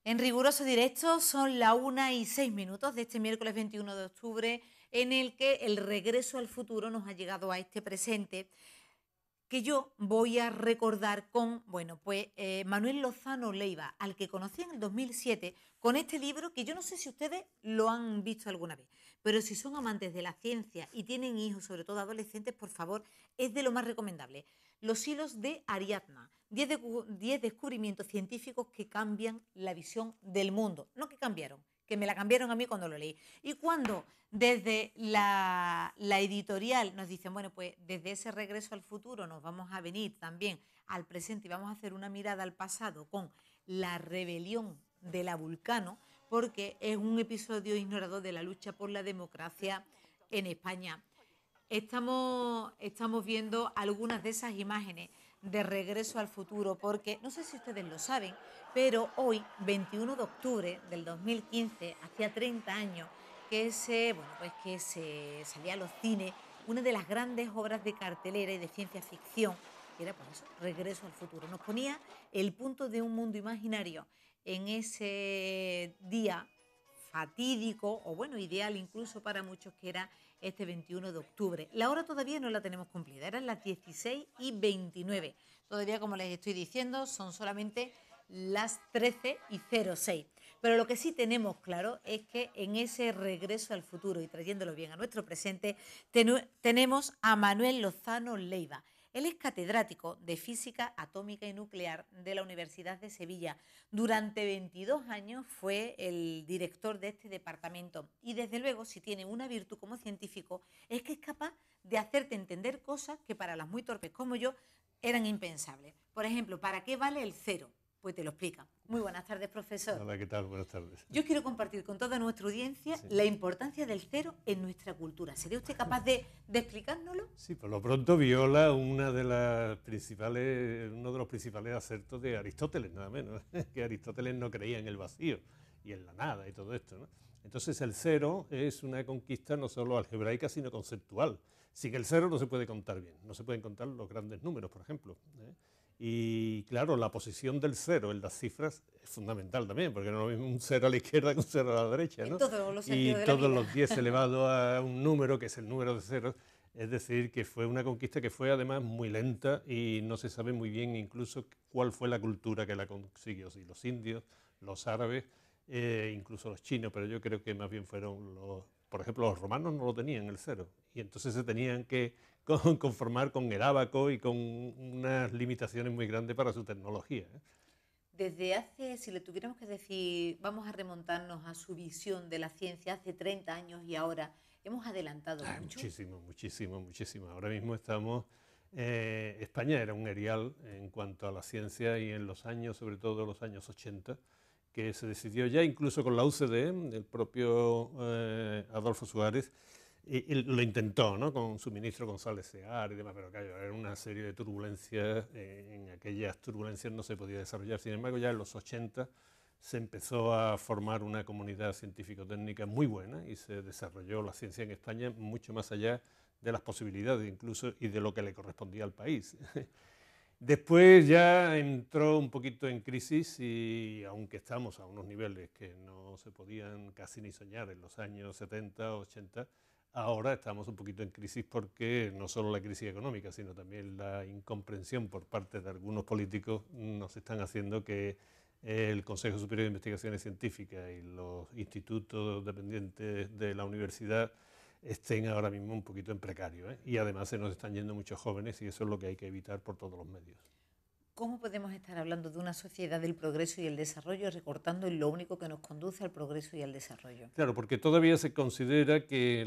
En riguroso directo son las 1:06 de este miércoles 21 de octubre, en el que el regreso al futuro nos ha llegado a este presente, que yo voy a recordar con, Manuel Lozano Leiva, al que conocí en el 2007, con este libro que yo no sé si ustedes lo han visto alguna vez, pero si son amantes de la ciencia y tienen hijos, sobre todo adolescentes, por favor, es de lo más recomendable. Los hilos de Ariadna, 10 descubrimientos científicos que cambian la visión del mundo. No que cambiaron, que me la cambiaron a mí cuando lo leí. Y cuando desde la editorial nos dicen, bueno, pues desde ese regreso al futuro nos vamos a venir también al presente y vamos a hacer una mirada al pasado con la rebelión de la Vulcano, porque es un episodio ignorado de la lucha por la democracia en España. Estamos viendo algunas de esas imágenes de regreso al futuro, porque no sé si ustedes lo saben, pero hoy, 21 de octubre del 2015, hacía 30 años que se salía a los cines una de las grandes obras de cartelera y de ciencia ficción, que era por eso, Regreso al futuro. Nos ponía el punto de un mundo imaginario en ese día fatídico, o bueno, ideal incluso para muchos, que era este 21 de octubre. La hora todavía no la tenemos cumplida, eran las 16:29. Todavía, como les estoy diciendo, son solamente las 13:06. Pero lo que sí tenemos claro es que en ese regreso al futuro y trayéndolo bien a nuestro presente, tenemos a Manuel Lozano Leiva. Él es catedrático de Física Atómica y Nuclear de la Universidad de Sevilla. Durante 22 años fue el director de este departamento y desde luego, si tiene una virtud como científico, es que es capaz de hacerte entender cosas que para las muy torpes como yo eran impensables. Por ejemplo, ¿para qué vale el cero? Pues te lo explica. Muy buenas tardes, profesor. Hola, ¿qué tal? Buenas tardes. Yo quiero compartir con toda nuestra audiencia la importancia del cero en nuestra cultura. ¿Sería usted capaz de explicárnoslo? Sí, por lo pronto viola uno de los principales acertos de Aristóteles, nada menos, que Aristóteles no creía en el vacío y en la nada y todo esto, ¿no? Entonces el cero es una conquista no solo algebraica, sino conceptual. Sin el cero no se puede contar bien, no se pueden contar los grandes números, por ejemplo, ¿eh? Y claro, la posición del cero en las cifras es fundamental también, porque no es lo mismo un cero a la izquierda que un cero a la derecha, ¿no? En todos los Y sentidos de la todos vida. los 10 elevado a un número, que es el número de ceros, es decir, que fue una conquista que fue además muy lenta y no se sabe muy bien incluso cuál fue la cultura que la consiguió, si los indios, los árabes, incluso los chinos, pero yo creo que más bien fueron por ejemplo, los romanos no lo tenían el cero, y entonces se tenían que conformar con el ábaco y con unas limitaciones muy grandes para su tecnología, ¿eh? Desde hace, si le tuviéramos que decir, vamos a remontarnos a su visión de la ciencia hace 30 años y ahora, hemos adelantado mucho. Muchísimo, muchísimo, muchísimo. Ahora mismo estamos... España era un erial en cuanto a la ciencia y en los años, sobre todo los años 80, que se decidió ya incluso con la UCD, el propio Adolfo Suárez, y lo intentó, ¿no?, con su ministro González Sear y demás, pero claro, era una serie de turbulencias, en aquellas turbulencias no se podía desarrollar. Sin embargo, ya en los 80 se empezó a formar una comunidad científico-técnica muy buena y se desarrolló la ciencia en España mucho más allá de las posibilidades incluso y de lo que le correspondía al país. Después ya entró un poquito en crisis y aunque estamos a unos niveles que no se podían casi ni soñar en los años 70 o 80, ahora estamos un poquito en crisis porque no solo la crisis económica, sino también la incomprensión por parte de algunos políticos nos están haciendo que el Consejo Superior de Investigaciones Científicas y los institutos dependientes de la universidad estén ahora mismo un poquito en precario, ¿eh? Y además se nos están yendo muchos jóvenes y eso es lo que hay que evitar por todos los medios. ¿Cómo podemos estar hablando de una sociedad del progreso y el desarrollo recortando en lo único que nos conduce al progreso y al desarrollo? Claro, porque todavía se considera que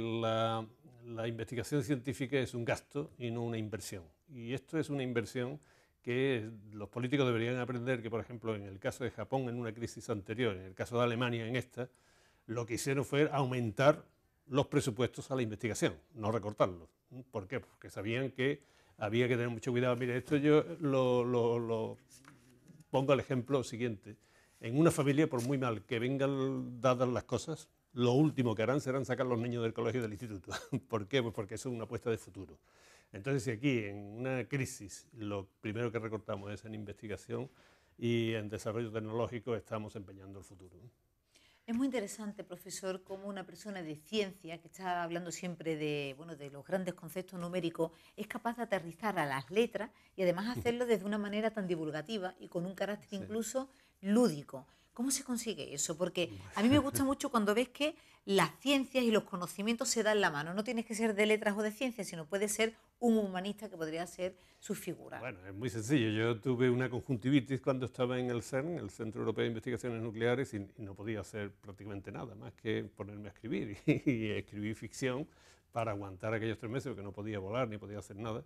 la investigación científica es un gasto y no una inversión. Y esto es una inversión que los políticos deberían aprender que, por ejemplo, en el caso de Japón en una crisis anterior, en el caso de Alemania en esta, lo que hicieron fue aumentar los presupuestos a la investigación, no recortarlos. ¿Por qué? Porque sabían que había que tener mucho cuidado. Mire, esto yo lo pongo el ejemplo siguiente. En una familia, por muy mal que vengan dadas las cosas, lo último que harán serán sacar a los niños del colegio y del instituto. ¿Por qué? Pues porque eso es una apuesta de futuro. Entonces, si aquí en una crisis lo primero que recortamos es en investigación, y en desarrollo tecnológico estamos empeñando el futuro. Es muy interesante, profesor, cómo una persona de ciencia, que está hablando siempre de, bueno, de los grandes conceptos numéricos, es capaz de aterrizar a las letras y además hacerlo desde una manera tan divulgativa y con un carácter Sí. incluso lúdico. ¿Cómo se consigue eso? Porque a mí me gusta mucho cuando ves que las ciencias y los conocimientos se dan la mano. No tienes que ser de letras o de ciencias, sino puede ser un humanista que podría ser su figura. Bueno, es muy sencillo. Yo tuve una conjuntivitis cuando estaba en el CERN, el Centro Europeo de Investigaciones Nucleares, y no podía hacer prácticamente nada más que ponerme a escribir. Y escribí ficción para aguantar aquellos 3 meses, porque no podía volar ni podía hacer nada.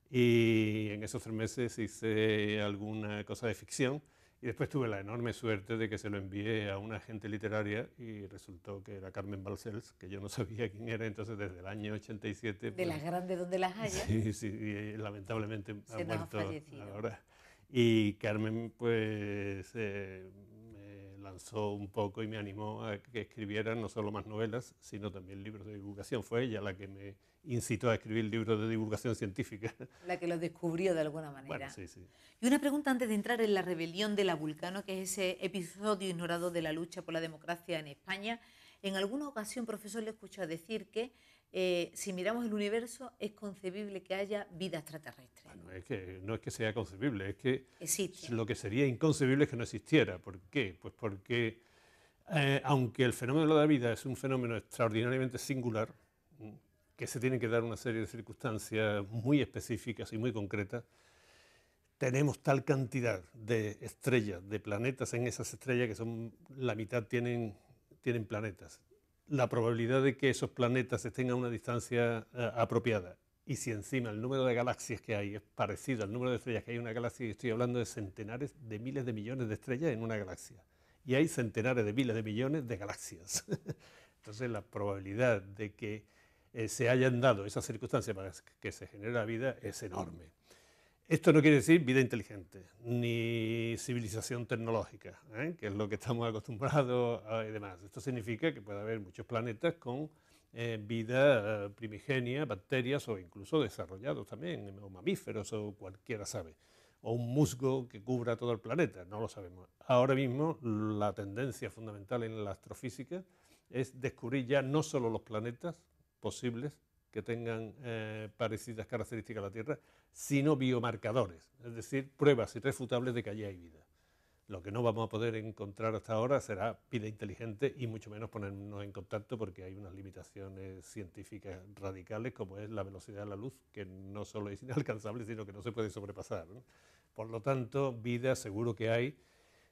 Y en esos 3 meses hice alguna cosa de ficción. Y después tuve la enorme suerte de que se lo envié a una agente literaria y resultó que era Carmen Balcells, que yo no sabía quién era. Entonces, desde el año 87... De las grandes donde las haya. Sí, sí, y lamentablemente ha Se nos ha muerto fallecido. ahora. Y Carmen, pues, me lanzó un poco y me animó a que escribiera no solo más novelas, sino también libros de divulgación. Fue ella la que me incitó a escribir libros de divulgación científica. La que lo descubrió de alguna Bueno, manera. sí, sí. Y una pregunta antes de entrar en la rebelión de la Vulcano, que es ese episodio ignorado de la lucha por la democracia en España. En alguna ocasión, profesor, le he escuchado decir que si miramos el universo es concebible que haya vida extraterrestre. Bueno, es que no es que sea concebible, es que Existe. lo que sería inconcebible es que no existiera. ¿Por qué? Pues porque aunque el fenómeno de la vida es un fenómeno extraordinariamente singular, que se tienen que dar una serie de circunstancias muy específicas y muy concretas, tenemos tal cantidad de estrellas, de planetas en esas estrellas, que son la mitad tienen planetas. La probabilidad de que esos planetas estén a una distancia apropiada, y si encima el número de galaxias que hay es parecido al número de estrellas que hay en una galaxia, y estoy hablando de centenares de miles de millones de estrellas en una galaxia, y hay centenares de miles de millones de galaxias. Entonces la probabilidad de que se hayan dado esas circunstancias para que se genere la vida es enorme. Esto no quiere decir vida inteligente, ni civilización tecnológica, que es lo que estamos acostumbrados y demás. Esto significa que puede haber muchos planetas con vida primigenia, bacterias o incluso desarrollados también, o mamíferos o cualquiera sabe. O un musgo que cubra todo el planeta, no lo sabemos. Ahora mismo la tendencia fundamental en la astrofísica es descubrir ya no solo los planetas posibles que tengan parecidas características a la Tierra, sino biomarcadores, es decir, pruebas irrefutables de que allí hay vida. Lo que no vamos a poder encontrar hasta ahora será vida inteligente y mucho menos ponernos en contacto, porque hay unas limitaciones científicas radicales, como es la velocidad de la luz, que no solo es inalcanzable, sino que no se puede sobrepasar, ¿no? Por lo tanto, vida seguro que hay.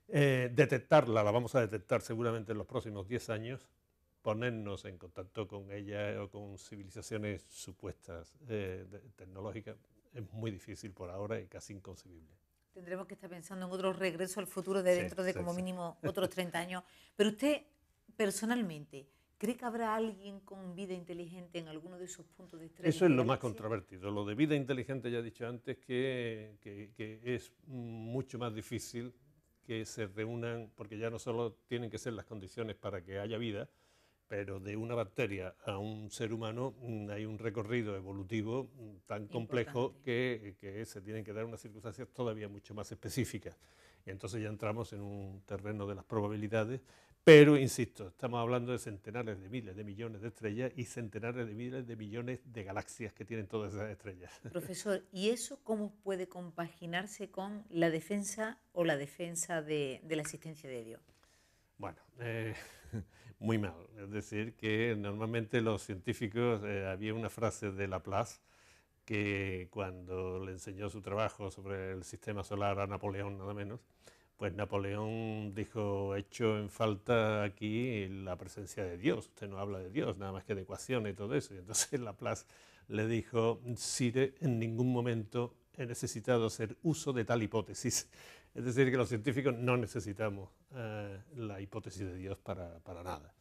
Detectarla la vamos a detectar seguramente en los próximos 10 años. Ponernos en contacto con ella o con civilizaciones supuestas tecnológicas es muy difícil por ahora y casi inconcebible. Tendremos que estar pensando en otro regreso al futuro de Sí, dentro de sí, como sí. mínimo otros 30 años. Pero usted, personalmente, ¿cree que habrá alguien con vida inteligente en alguno de esos puntos de estrellas Eso es y lo más galaxias? controvertido. Lo de vida inteligente, ya he dicho antes, que es mucho más difícil que se reúnan, porque ya no solo tienen que ser las condiciones para que haya vida, pero de una bacteria a un ser humano hay un recorrido evolutivo tan complejo Importante. que se tienen que dar unas circunstancias todavía mucho más específicas. Y entonces ya entramos en un terreno de las probabilidades, pero insisto, estamos hablando de centenares de miles de millones de estrellas y centenares de miles de millones de galaxias que tienen todas esas estrellas. Profesor, ¿y eso cómo puede compaginarse con la defensa o la defensa de la existencia de Dios? Bueno, muy mal. Es decir, que normalmente los científicos, había una frase de Laplace que cuando le enseñó su trabajo sobre el sistema solar a Napoleón, nada menos, pues Napoleón dijo: echo en falta aquí la presencia de Dios, usted no habla de Dios, nada más que de ecuaciones y todo eso. Y entonces Laplace le dijo: Sire, en ningún momento he necesitado hacer uso de tal hipótesis. Es decir, que los científicos no necesitamos la hipótesis de Dios para nada.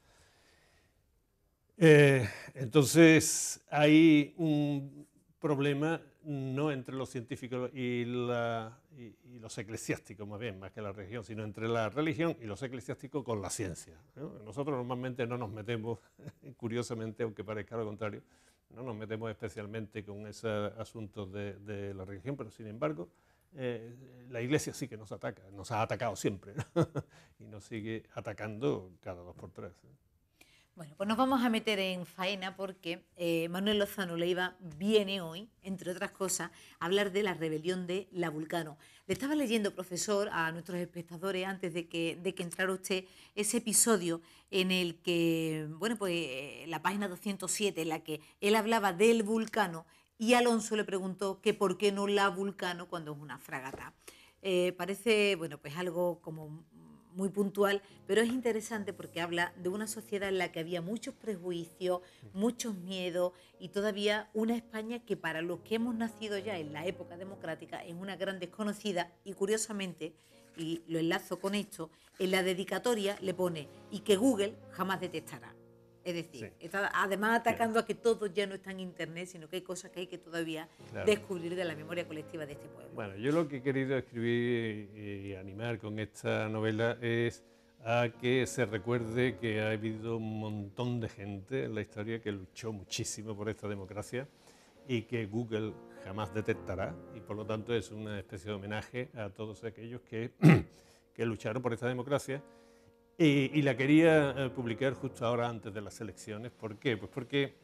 Entonces hay un problema no entre los científicos y los eclesiásticos, más que la religión, sino entre la religión y los eclesiásticos con la ciencia, ¿no? Nosotros normalmente no nos metemos, curiosamente, aunque parezca lo contrario, no nos metemos especialmente con esos asuntos de la religión, pero sin embargo la Iglesia sí que nos ataca, nos ha atacado siempre, ¿no? Y nos sigue atacando cada 2 por 3. Bueno, pues nos vamos a meter en faena porque Manuel Lozano Leiva viene hoy, entre otras cosas, a hablar de la rebelión de La Vulcano. Le estaba leyendo, profesor, a nuestros espectadores antes de que entrara usted ese episodio en el que, bueno, pues la página 207, en la que él hablaba del Vulcano y Alonso le preguntó que por qué no La Vulcano cuando es una fragata. Parece, bueno, pues algo como muy puntual, pero es interesante porque habla de una sociedad en la que había muchos prejuicios, muchos miedos y todavía una España que para los que hemos nacido ya en la época democrática es una gran desconocida y curiosamente, y lo enlazo con esto, en la dedicatoria le pone y que Google jamás detectará. Es decir, Sí. está además atacando a que todo ya no está en Internet, sino que hay cosas que hay que todavía descubrir de la memoria colectiva de este pueblo. Bueno, yo lo que he querido escribir y animar con esta novela es a que se recuerde que ha habido un montón de gente en la historia que luchó muchísimo por esta democracia y que Google jamás detectará, y por lo tanto es una especie de homenaje a todos aquellos que, que lucharon por esta democracia. Y la quería publicar justo ahora antes de las elecciones. ¿Por qué? Pues porque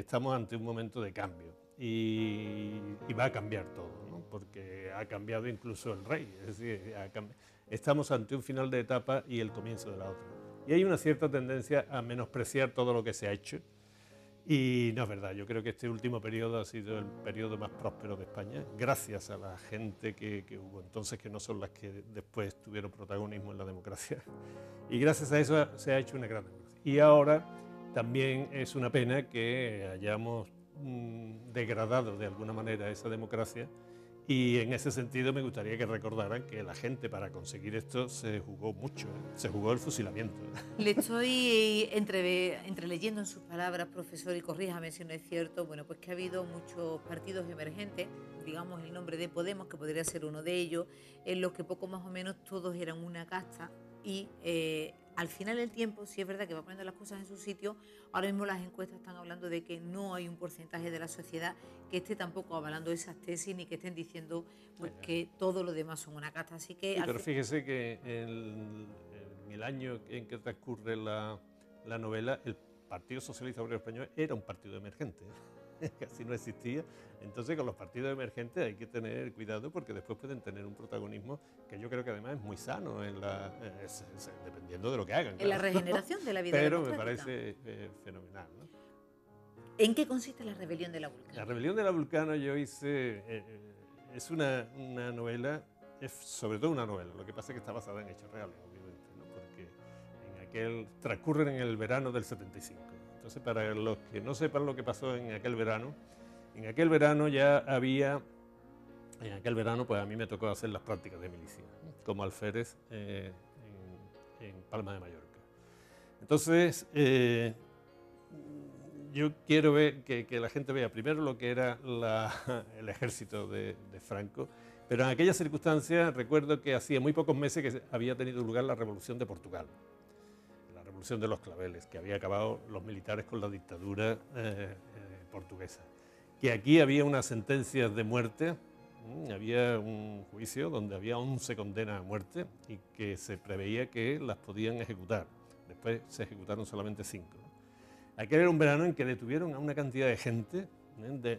estamos ante un momento de cambio y va a cambiar todo, ¿no? Porque ha cambiado incluso el rey. Es decir, estamos ante un final de etapa y el comienzo de la otra. Y hay una cierta tendencia a menospreciar todo lo que se ha hecho. Y no es verdad, yo creo que este último periodo ha sido el periodo más próspero de España, gracias a la gente que hubo entonces, que no son las que después tuvieron protagonismo en la democracia. Y gracias a eso se ha hecho una gran democracia. Y ahora también es una pena que hayamos degradado de alguna manera esa democracia. Y en ese sentido me gustaría que recordaran que la gente para conseguir esto se jugó mucho, se jugó el fusilamiento. Le estoy entreleyendo en sus palabras, profesor, y corríjame si no es cierto, bueno, pues que ha habido muchos partidos emergentes, digamos el nombre de Podemos, que podría ser uno de ellos, en los que poco más o menos todos eran una casta y al final del tiempo, sí es verdad que va poniendo las cosas en su sitio, ahora mismo las encuestas están hablando de que no hay un porcentaje de la sociedad que esté tampoco avalando esas tesis ni que estén diciendo pues, que todo lo demás son una casta. Así que, sí, pero fíjese que en el año en que transcurre la novela, el Partido Socialista Obrero Español era un partido emergente, casi no existía. Entonces con los partidos emergentes hay que tener cuidado porque después pueden tener un protagonismo que yo creo que además es muy sano dependiendo de lo que hagan. En la regeneración de la vida pero democrática. Me parece fenomenal, ¿no? ¿En qué consiste la rebelión de la Vulcano? La rebelión de la Vulcano yo hice, es una novela, es sobre todo una novela, lo que pasa es que está basada en hechos reales, obviamente, ¿no? Porque transcurren en el verano del 75. Entonces, para los que no sepan lo que pasó en aquel verano ya había, en aquel verano pues a mí me tocó hacer las prácticas de milicia, ¿no? Como alférez en Palma de Mallorca. Entonces, yo quiero ver que la gente vea primero lo que era el ejército de Franco, pero en aquellas circunstancias recuerdo que hacía muy pocos meses que había tenido lugar la Revolución de Portugal, la Revolución de los Claveles, que había acabado los militares con la dictadura portuguesa, que aquí había unas sentencias de muerte, había un juicio donde había 11 condenas a muerte y que se preveía que las podían ejecutar. Después se ejecutaron solamente 5. Aquel era un verano en que detuvieron a una cantidad de gente,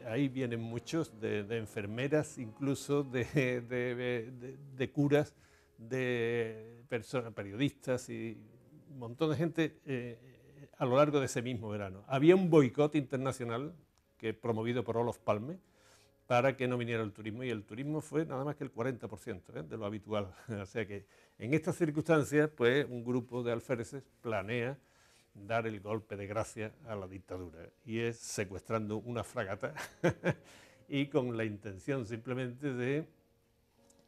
ahí vienen muchos, de enfermeras, incluso de curas, de personas, periodistas y un montón de gente a lo largo de ese mismo verano. Había un boicot internacional promovido por Olof Palme para que no viniera el turismo, y el turismo fue nada más que el 40% de lo habitual. O sea que en estas circunstancias, pues un grupo de alféreces planea dar el golpe de gracia a la dictadura, y es secuestrando una fragata y con la intención simplemente de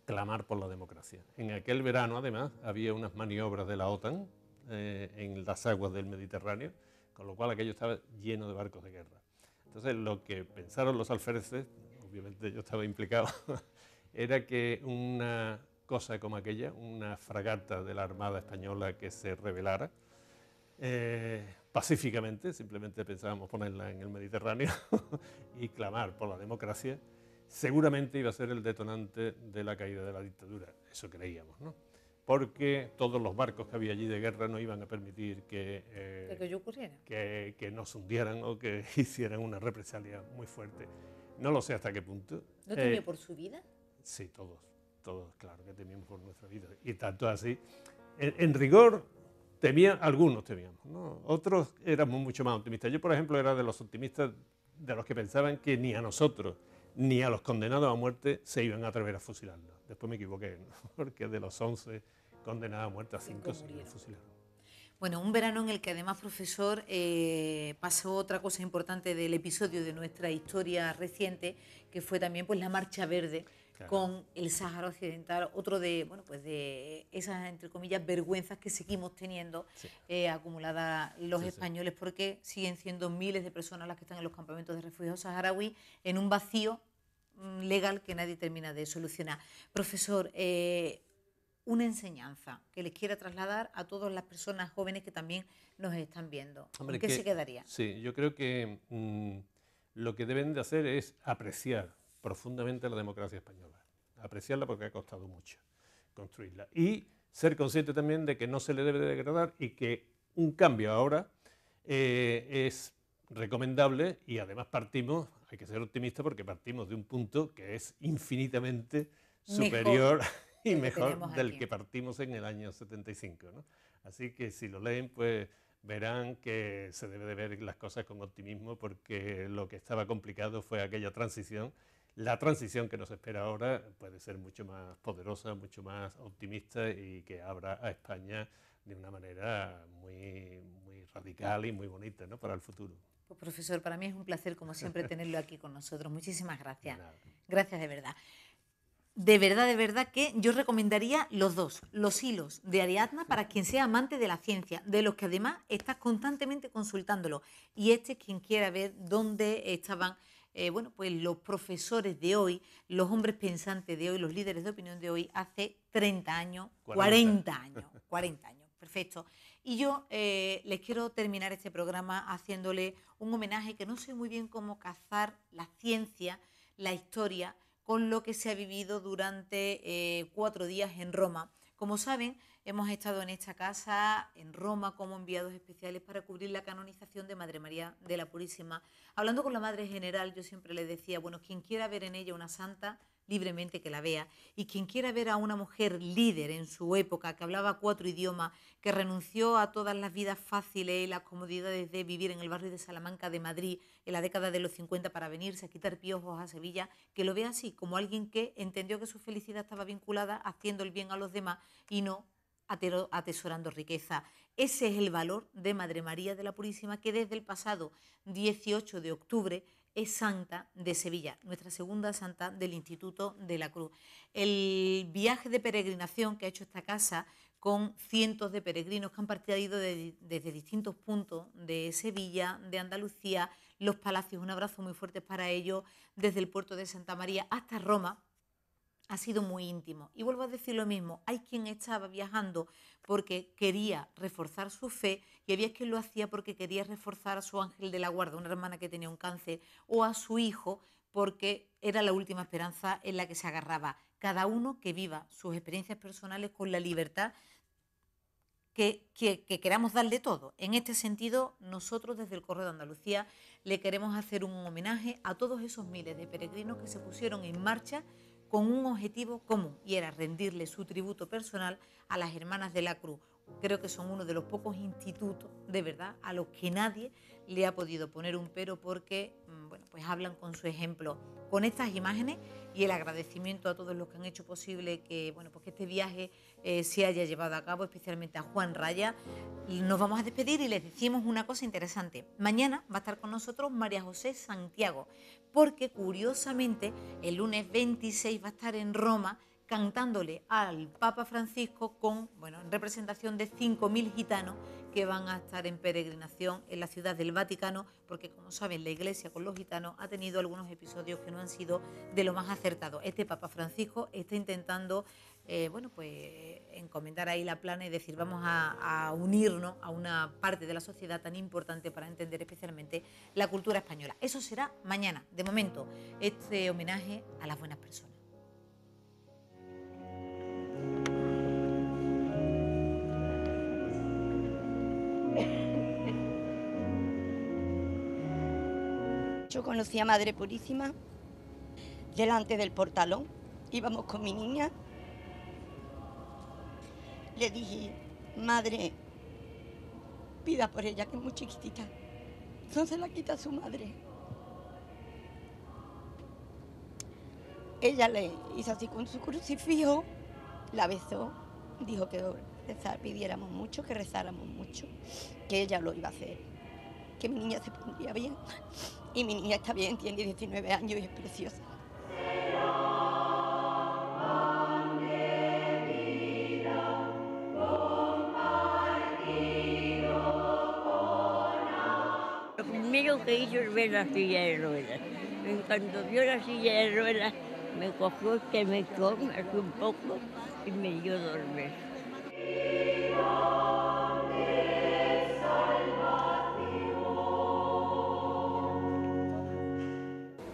clamar por la democracia. En aquel verano, además, había unas maniobras de la OTAN en las aguas del Mediterráneo, con lo cual aquello estaba lleno de barcos de guerra. Entonces, lo que pensaron los alféreces, obviamente yo estaba implicado, era que una cosa como aquella, una fragata de la Armada Española que se rebelara, pacíficamente, simplemente pensábamos ponerla en el Mediterráneo y clamar por la democracia, seguramente iba a ser el detonante de la caída de la dictadura. Eso creíamos, ¿no? Porque todos los barcos que había allí de guerra no iban a permitir ¿De que yo ocurriera? que nos hundieran o que hicieran una represalia muy fuerte. No lo sé hasta qué punto. ¿No temió por su vida? Sí, todos, claro que temíamos por nuestra vida. Y tanto así, en rigor, algunos temíamos, ¿no? Otros éramos mucho más optimistas. Yo, por ejemplo, era de los optimistas de los que pensaban que ni a nosotros ni a los condenados a muerte se iban a atrever a fusilarnos. Después me equivoqué, ¿no? Porque de los 11 condenados a muerte, a 5 se iban a fusilar. Bueno, un verano en el que además, profesor, pasó otra cosa importante del episodio de nuestra historia reciente, que fue también pues la Marcha Verde, claro, con el Sáhara Occidental, otro de, bueno, pues de esas, entre comillas, vergüenzas que seguimos teniendo, sí, acumuladas los españoles, sí, porque siguen siendo miles de personas las que están en los campamentos de refugiados saharauis en un vacío legal que nadie termina de solucionar. Profesor, una enseñanza que les quiera trasladar a todas las personas jóvenes que también nos están viendo. ¿Con qué se quedaría? Sí, yo creo que lo que deben de hacer es apreciar profundamente la democracia española. Apreciarla porque ha costado mucho construirla. Y ser consciente también de que no se le debe de degradar y que un cambio ahora es recomendable y además hay que ser optimistas porque partimos de un punto que es infinitamente superior y mejor del que partimos en el año 75, ¿no? Así que si lo leen, pues verán que se debe de ver las cosas con optimismo porque lo que estaba complicado fue aquella transición. La transición que nos espera ahora puede ser mucho más poderosa, mucho más optimista y que abra a España de una manera muy, muy radical y muy bonita, ¿no? Para el futuro. Pues profesor, para mí es un placer como siempre tenerlo aquí con nosotros. Muchísimas gracias. Gracias de verdad. De verdad que yo recomendaría los dos, los hilos de Ariadna para quien sea amante de la ciencia, de los que además estás constantemente consultándolo. Y este es quien quiera ver dónde estaban bueno, pues los profesores de hoy, los hombres pensantes de hoy, los líderes de opinión de hoy, hace 30 años, 40 años, perfecto. Y yo les quiero terminar este programa haciéndole un homenaje que no sé muy bien cómo cazar la ciencia, la historia, con lo que se ha vivido durante 4 días en Roma. Como saben, hemos estado en esta casa, en Roma, como enviados especiales para cubrir la canonización de Madre María de la Purísima. Hablando con la Madre General, yo siempre le decía, bueno, quien quiera ver en ella una santa, libremente que la vea, y quien quiera ver a una mujer líder en su época, que hablaba 4 idiomas, que renunció a todas las vidas fáciles y las comodidades de vivir en el barrio de Salamanca de Madrid en la década de los 50 para venirse a quitar piojos a Sevilla, que lo vea así, como alguien que entendió que su felicidad estaba vinculada haciendo el bien a los demás y no atesorando riqueza. Ese es el valor de Madre María de la Purísima, que desde el pasado 18 de octubre es santa de Sevilla, nuestra segunda santa del Instituto de la Cruz. El viaje de peregrinación que ha hecho esta casa con cientos de peregrinos que han partido desde distintos puntos de Sevilla, de Andalucía, los palacios, un abrazo muy fuerte para ellos, desde el puerto de Santa María hasta Roma, ha sido muy íntimo. Y vuelvo a decir lo mismo, hay quien estaba viajando porque quería reforzar su fe y había quien lo hacía porque quería reforzar a su ángel de la guarda, una hermana que tenía un cáncer, o a su hijo porque era la última esperanza en la que se agarraba. Cada uno que viva sus experiencias personales con la libertad que queramos darle todo. En este sentido, nosotros desde el Correo de Andalucía le queremos hacer un homenaje a todos esos miles de peregrinos que se pusieron en marcha con un objetivo común, y era rendirle su tributo personal a las Hermanas de la Cruz. Creo que son uno de los pocos institutos, de verdad, a los que nadie le ha podido poner un pero porque, bueno, pues hablan con su ejemplo. Con estas imágenes y el agradecimiento a todos los que han hecho posible que, bueno, pues que este viaje se haya llevado a cabo, especialmente a Juan Raya, nos vamos a despedir y les decimos una cosa interesante. Mañana va a estar con nosotros María José Santiago, porque curiosamente el lunes 26 va a estar en Roma cantándole al Papa Francisco con, bueno, en representación de 5.000 gitanos que van a estar en peregrinación en la ciudad del Vaticano, porque como saben la Iglesia con los gitanos ha tenido algunos episodios que no han sido de lo más acertados. Este Papa Francisco está intentando bueno, pues encomendar ahí la plana y decir vamos a unirnos a una parte de la sociedad tan importante para entender especialmente la cultura española. Eso será mañana. De momento, este homenaje a las buenas personas. Yo conocí a Madre Purísima delante del portalón. Íbamos con mi niña. Le dije, madre, pida por ella, que es muy chiquitita. Entonces la quita su madre. Ella le hizo así con su crucifijo, la besó, dijo que pidiéramos mucho, que rezáramos mucho, que ella lo iba a hacer, que mi niña se pondría bien. Y mi niña está bien, tiene 19 años y es preciosa. Lo primero que hizo es ver la silla de ruedas. En cuanto vio la silla de ruedas, me cogió, se me echó, me hace un poco y me dio a dormir.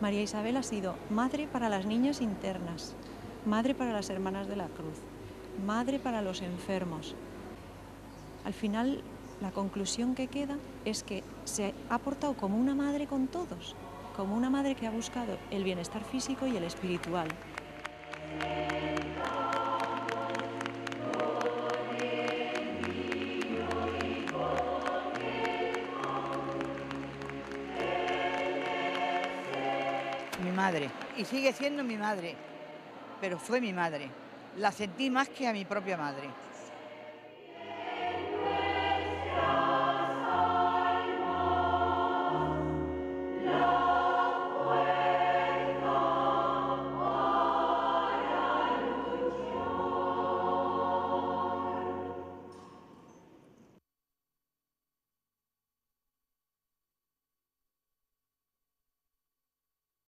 María Isabel ha sido madre para las niñas internas, madre para las hermanas de la Cruz, madre para los enfermos. Al final, la conclusión que queda es que se ha portado como una madre con todos, como una madre que ha buscado el bienestar físico y el espiritual. Mi madre, y sigue siendo mi madre, pero fue mi madre. La sentí más que a mi propia madre.